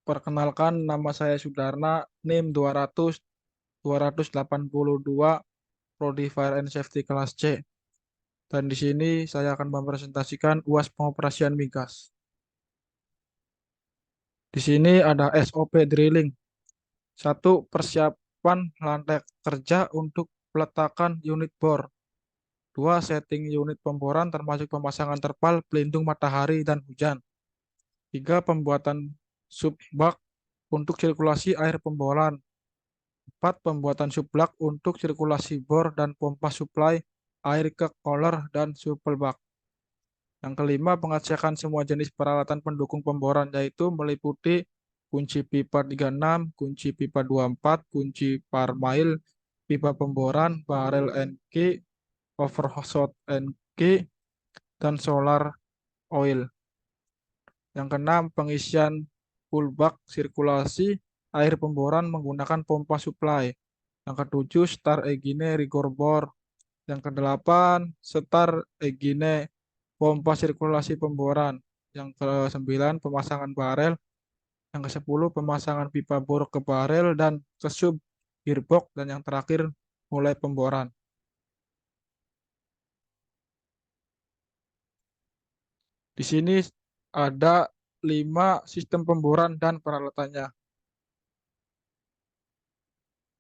Perkenalkan, nama saya Sudarna, NIM 200 282, Prodi Fire and Safety kelas C. Dan di sini saya akan mempresentasikan UAS pengoperasian migas. Di sini ada SOP drilling. Satu, persiapan lantai kerja untuk peletakan unit bor. Dua, setting unit pemboran termasuk pemasangan terpal pelindung matahari dan hujan. Tiga, pembuatan subbak untuk sirkulasi air pemboran. 4. Pembuatan sublak untuk sirkulasi bor dan pompa suplai air ke collar dan suppleback. Yang kelima, pengecekan semua jenis peralatan pendukung pemboran yaitu meliputi kunci pipa 36, kunci pipa 24, kunci parmail, pipa pemboran, barel NG, overshot NG, dan solar oil. Yang keenam, pengisian full bak sirkulasi air pemboran menggunakan pompa supply. Yang ketujuh, Star Egine rigor bor. Yang kedelapan, Star Egine pompa sirkulasi pemboran. Yang kesembilan, pemasangan barel. Yang kesepuluh, pemasangan pipa bor ke barel dan ke sub gearbox. Dan yang terakhir, mulai pemboran. Di sini ada 5 sistem pemboran dan peralatannya.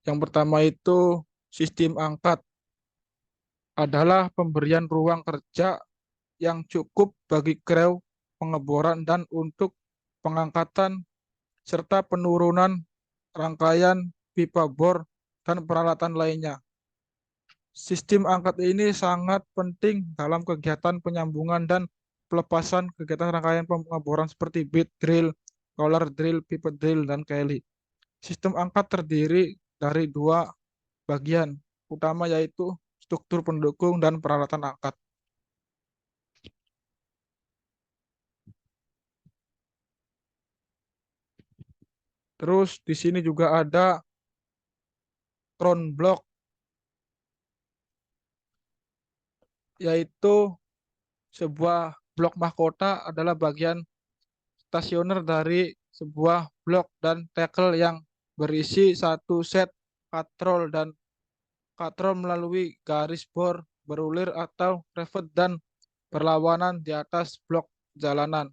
Yang pertama itu sistem angkat, adalah pemberian ruang kerja yang cukup bagi kreu pengeboran dan untuk pengangkatan serta penurunan rangkaian pipa bor dan peralatan lainnya. Sistem angkat ini sangat penting dalam kegiatan penyambungan dan pelepasan kegiatan rangkaian pengeboran seperti bit drill, collar drill, pivot drill, dan keli. Sistem angkat terdiri dari dua bagian utama yaitu struktur pendukung dan peralatan angkat. Terus di sini juga ada crown block, yaitu sebuah blok mahkota adalah bagian stasioner dari sebuah blok dan tackle yang berisi satu set katrol dan katrol melalui garis bor berulir atau revet dan berlawanan di atas blok jalanan.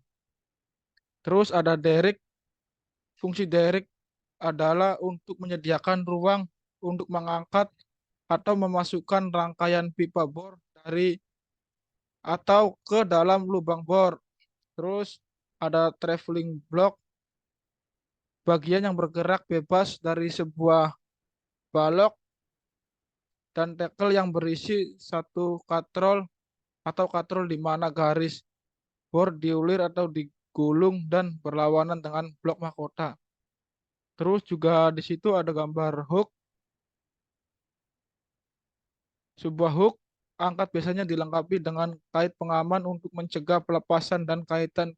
Terus ada derrick. Fungsi derrick adalah untuk menyediakan ruang untuk mengangkat atau memasukkan rangkaian pipa bor dari atau ke dalam lubang bor. Terus ada traveling block, bagian yang bergerak bebas dari sebuah balok dan tackle yang berisi satu katrol atau katrol di mana garis bor diulir atau digulung dan berlawanan dengan blok mahkota. Terus juga di situ ada gambar hook. Sebuah hook angkat biasanya dilengkapi dengan kait pengaman untuk mencegah pelepasan dan kaitan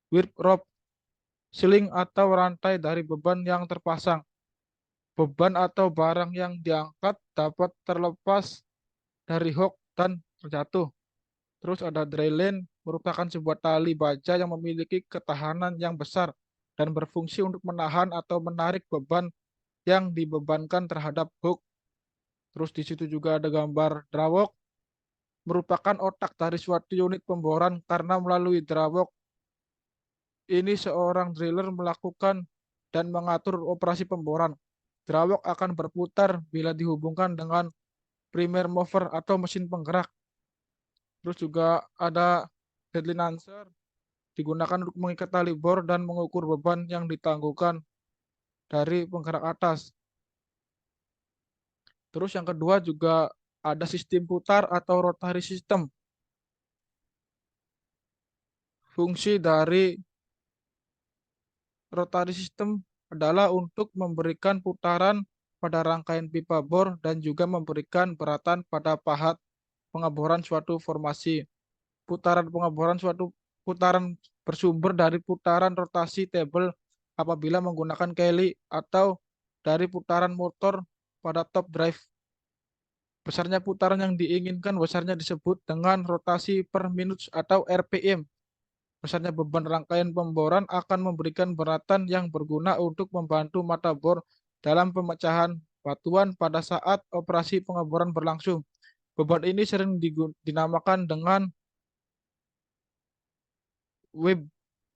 whip rope, sling atau rantai dari beban yang terpasang. Beban atau barang yang diangkat dapat terlepas dari hook dan terjatuh. Terus ada dryline, merupakan sebuah tali baja yang memiliki ketahanan yang besar dan berfungsi untuk menahan atau menarik beban yang dibebankan terhadap hook. Terus di situ juga ada gambar drawok, merupakan otak dari suatu unit pemboran karena melalui drawok ini seorang driller melakukan dan mengatur operasi pemboran. Drawok akan berputar bila dihubungkan dengan primer mover atau mesin penggerak. Terus juga ada deadline answer, digunakan untuk mengikat tali bor dan mengukur beban yang ditangguhkan dari penggerak atas. Terus yang kedua juga ada sistem putar atau rotary system. Fungsi dari rotary system adalah untuk memberikan putaran pada rangkaian pipa bor dan juga memberikan beratan pada pahat pengeboran suatu formasi. Putaran pengeboran suatu putaran bersumber dari putaran rotasi tabel apabila menggunakan keli atau dari putaran motor pada top drive. Besarnya putaran yang diinginkan besarnya disebut dengan rotasi per minute atau RPM. Besarnya beban rangkaian pemboran akan memberikan beratan yang berguna untuk membantu mata bor dalam pemecahan batuan pada saat operasi pengeboran berlangsung. Beban ini sering dinamakan dengan web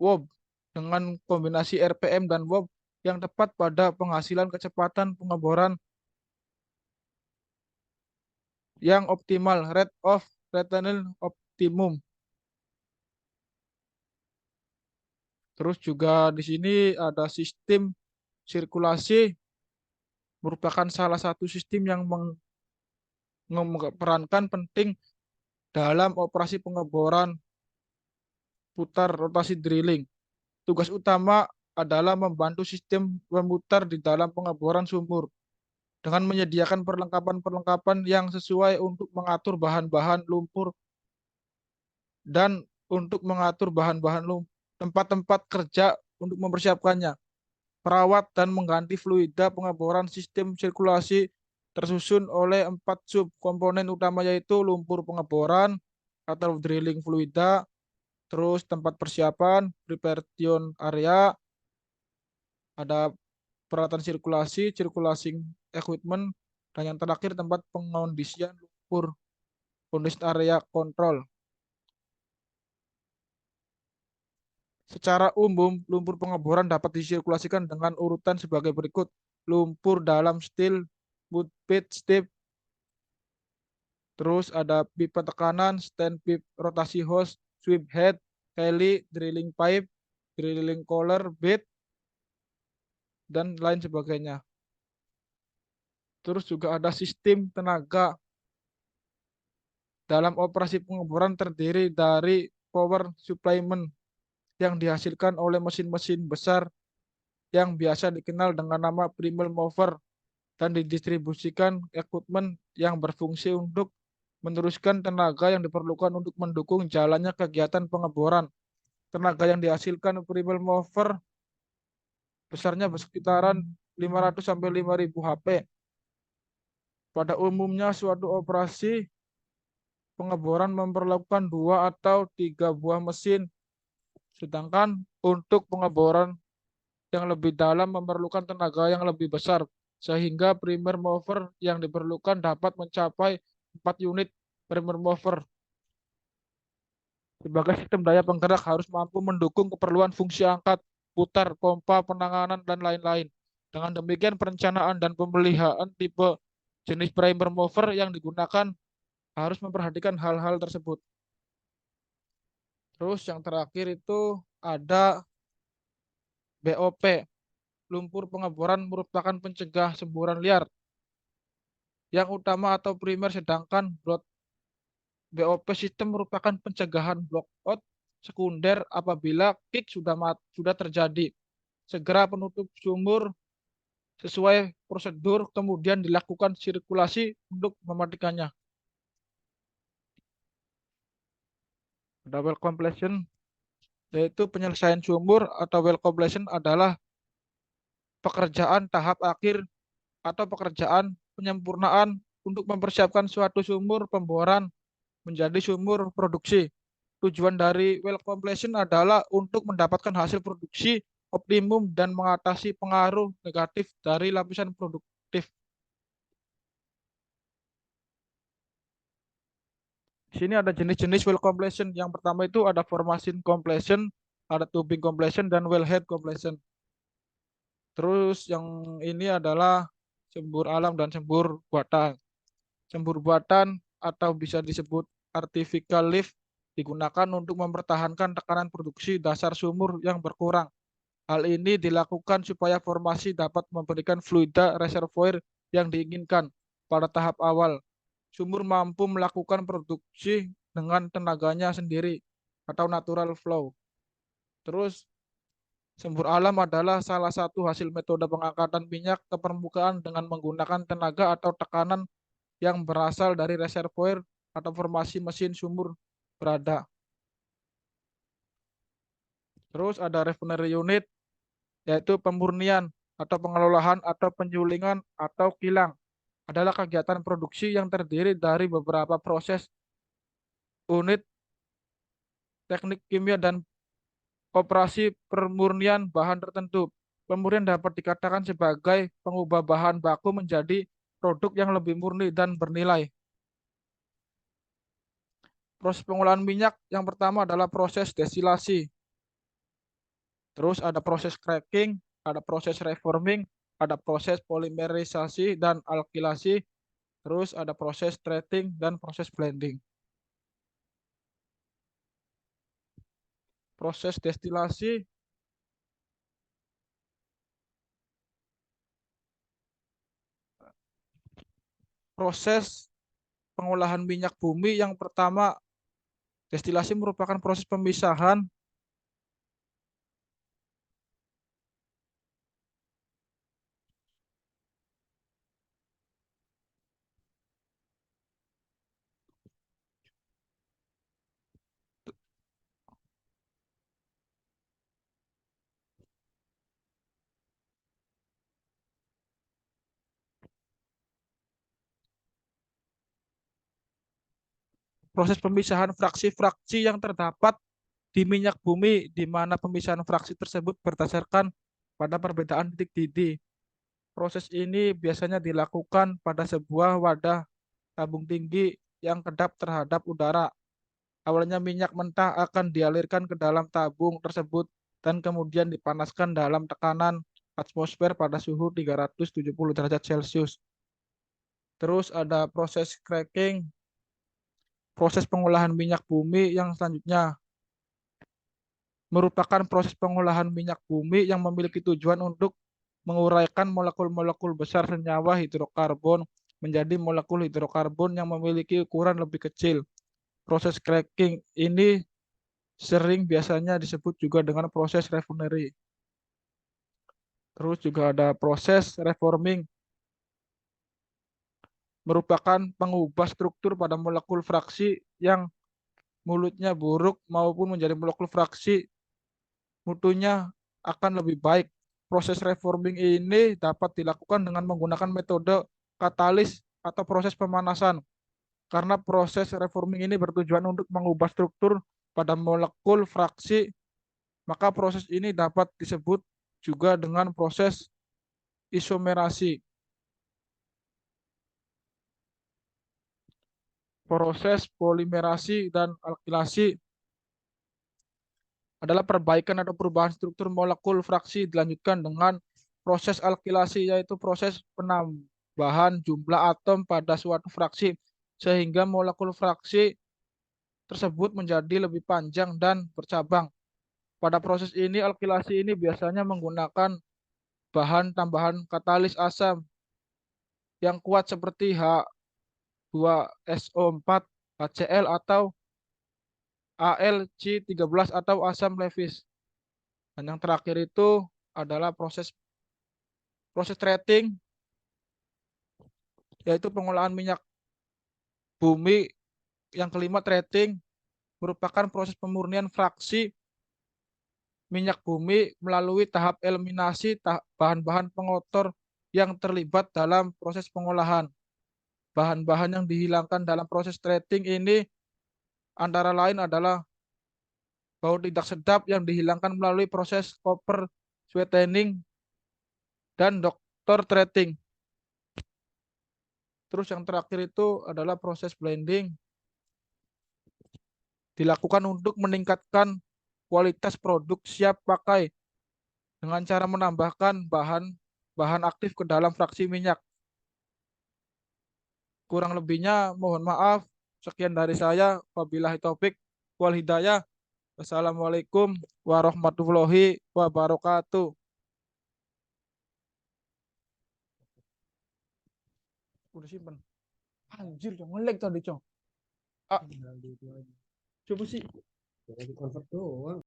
wob dengan kombinasi RPM dan wob yang tepat pada penghasilan kecepatan pengeboran yang optimal, rate of return optimum. Terus juga di sini ada sistem sirkulasi merupakan salah satu sistem yang memerankan penting dalam operasi pengeboran putar rotasi drilling. Tugas utama adalah membantu sistem memutar di dalam pengeboran sumur dengan menyediakan perlengkapan-perlengkapan yang sesuai untuk mengatur bahan-bahan lumpur dan untuk mengatur bahan-bahan tempat-tempat kerja untuk mempersiapkannya. Perawat dan mengganti fluida pengeboran sistem sirkulasi tersusun oleh 4 subkomponen utama yaitu lumpur pengeboran atau drilling fluida, terus tempat persiapan, preparation area, ada peralatan sirkulasi, circulating equipment, dan yang terakhir tempat pengondisian lumpur, condition area control. Secara umum, lumpur pengeboran dapat disirkulasikan dengan urutan sebagai berikut. Lumpur dalam stil, wood pit, step, terus ada pipa tekanan, stand pipe, rotasi hose, sweep head, Kelly, drilling pipe, drilling collar, bed, dan lain sebagainya. Terus juga ada sistem tenaga dalam operasi pengeboran terdiri dari power supplement yang dihasilkan oleh mesin-mesin besar yang biasa dikenal dengan nama primal mover dan didistribusikan equipment yang berfungsi untuk meneruskan tenaga yang diperlukan untuk mendukung jalannya kegiatan pengeboran. Tenaga yang dihasilkan primal mover besarnya bersekitaran 500 sampai 5.000 HP. Pada umumnya suatu operasi pengeboran memerlukan 2 atau 3 buah mesin, sedangkan untuk pengeboran yang lebih dalam memerlukan tenaga yang lebih besar, sehingga primer mover yang diperlukan dapat mencapai 4 unit primer mover. Sebagai sistem daya penggerak harus mampu mendukung keperluan fungsi angkat, putar, pompa, penanganan, dan lain-lain. Dengan demikian, perencanaan dan pemeliharaan tipe jenis primer mover yang digunakan harus memperhatikan hal-hal tersebut. Terus yang terakhir itu ada BOP. Lumpur pengeboran merupakan pencegah semburan liar yang utama atau primer, sedangkan BOP sistem merupakan pencegahan blackout sekunder apabila kick sudah terjadi. Segera penutup sumur sesuai prosedur, kemudian dilakukan sirkulasi untuk mematikannya. Ada well completion, yaitu penyelesaian sumur atau well completion adalah pekerjaan tahap akhir atau pekerjaan penyempurnaan untuk mempersiapkan suatu sumur pemboran menjadi sumur produksi. Tujuan dari well completion adalah untuk mendapatkan hasil produksi optimum dan mengatasi pengaruh negatif dari lapisan produktif. Di sini ada jenis-jenis well completion. Yang pertama itu ada formation completion, ada tubing completion, dan wellhead completion. Terus yang ini adalah sembur alam dan sembur buatan. Sembur buatan atau bisa disebut artificial lift digunakan untuk mempertahankan tekanan produksi dasar sumur yang berkurang. Hal ini dilakukan supaya formasi dapat memberikan fluida reservoir yang diinginkan pada tahap awal. Sumur mampu melakukan produksi dengan tenaganya sendiri atau natural flow. Terus sembur alam adalah salah satu hasil metode pengangkatan minyak ke permukaan dengan menggunakan tenaga atau tekanan yang berasal dari reservoir atau formasi mesin sumur berada. Terus ada refinery unit, yaitu pemurnian atau pengelolaan atau penyulingan atau kilang. Adalah kegiatan produksi yang terdiri dari beberapa proses unit teknik kimia dan Operasi pemurnian bahan tertentu. Pemurnian dapat dikatakan sebagai pengubah bahan baku menjadi produk yang lebih murni dan bernilai. Proses pengolahan minyak yang pertama adalah proses destilasi. Terus ada proses cracking, ada proses reforming, ada proses polimerisasi dan alkilasi, terus ada proses treating dan proses blending. Proses destilasi proses pengolahan minyak bumi yang pertama. Destilasi merupakan proses pemisahan fraksi-fraksi yang terdapat di minyak bumi, di mana pemisahan fraksi tersebut berdasarkan pada perbedaan titik didih. Proses ini biasanya dilakukan pada sebuah wadah tabung tinggi yang kedap terhadap udara. Awalnya minyak mentah akan dialirkan ke dalam tabung tersebut dan kemudian dipanaskan dalam tekanan atmosfer pada suhu 370 derajat Celcius. Terus ada proses cracking, proses pengolahan minyak bumi yang selanjutnya merupakan proses pengolahan minyak bumi yang memiliki tujuan untuk menguraikan molekul-molekul besar senyawa hidrokarbon menjadi molekul hidrokarbon yang memiliki ukuran lebih kecil. Proses cracking ini sering biasanya disebut juga dengan proses refinery. Terus juga ada proses reforming, merupakan pengubah struktur pada molekul fraksi yang mulutnya buruk maupun menjadi molekul fraksi mutunya akan lebih baik. Proses reforming ini dapat dilakukan dengan menggunakan metode katalis atau proses pemanasan. Karena proses reforming ini bertujuan untuk mengubah struktur pada molekul fraksi, maka proses ini dapat disebut juga dengan proses isomerasi. Proses polimerasi dan alkilasi adalah perbaikan atau perubahan struktur molekul fraksi dilanjutkan dengan proses alkilasi, yaitu proses penambahan jumlah atom pada suatu fraksi sehingga molekul fraksi tersebut menjadi lebih panjang dan bercabang. Pada proses ini, alkilasi ini biasanya menggunakan bahan tambahan katalis asam yang kuat seperti H2SO4, HCl atau AlC13 atau asam levis. Dan yang terakhir itu adalah proses proses treating, yaitu pengolahan minyak bumi. Yang kelima, treating merupakan proses pemurnian fraksi minyak bumi melalui tahap eliminasi bahan-bahan pengotor yang terlibat dalam proses pengolahan. Bahan-bahan yang dihilangkan dalam proses treating ini antara lain adalah bau tidak sedap yang dihilangkan melalui proses copper sweetening dan dokter treating. Terus yang terakhir itu adalah proses blending, dilakukan untuk meningkatkan kualitas produk siap pakai dengan cara menambahkan bahan aktif ke dalam fraksi minyak. Kurang lebihnya mohon maaf. Sekian dari saya. Wabillahi taufik wal hidayah. Wassalamualaikum warahmatullahi wabarakatuh. Udah simpen. Anjir, yang ngelag tadi, Cong. Ah, coba sih. Jadi convert doang.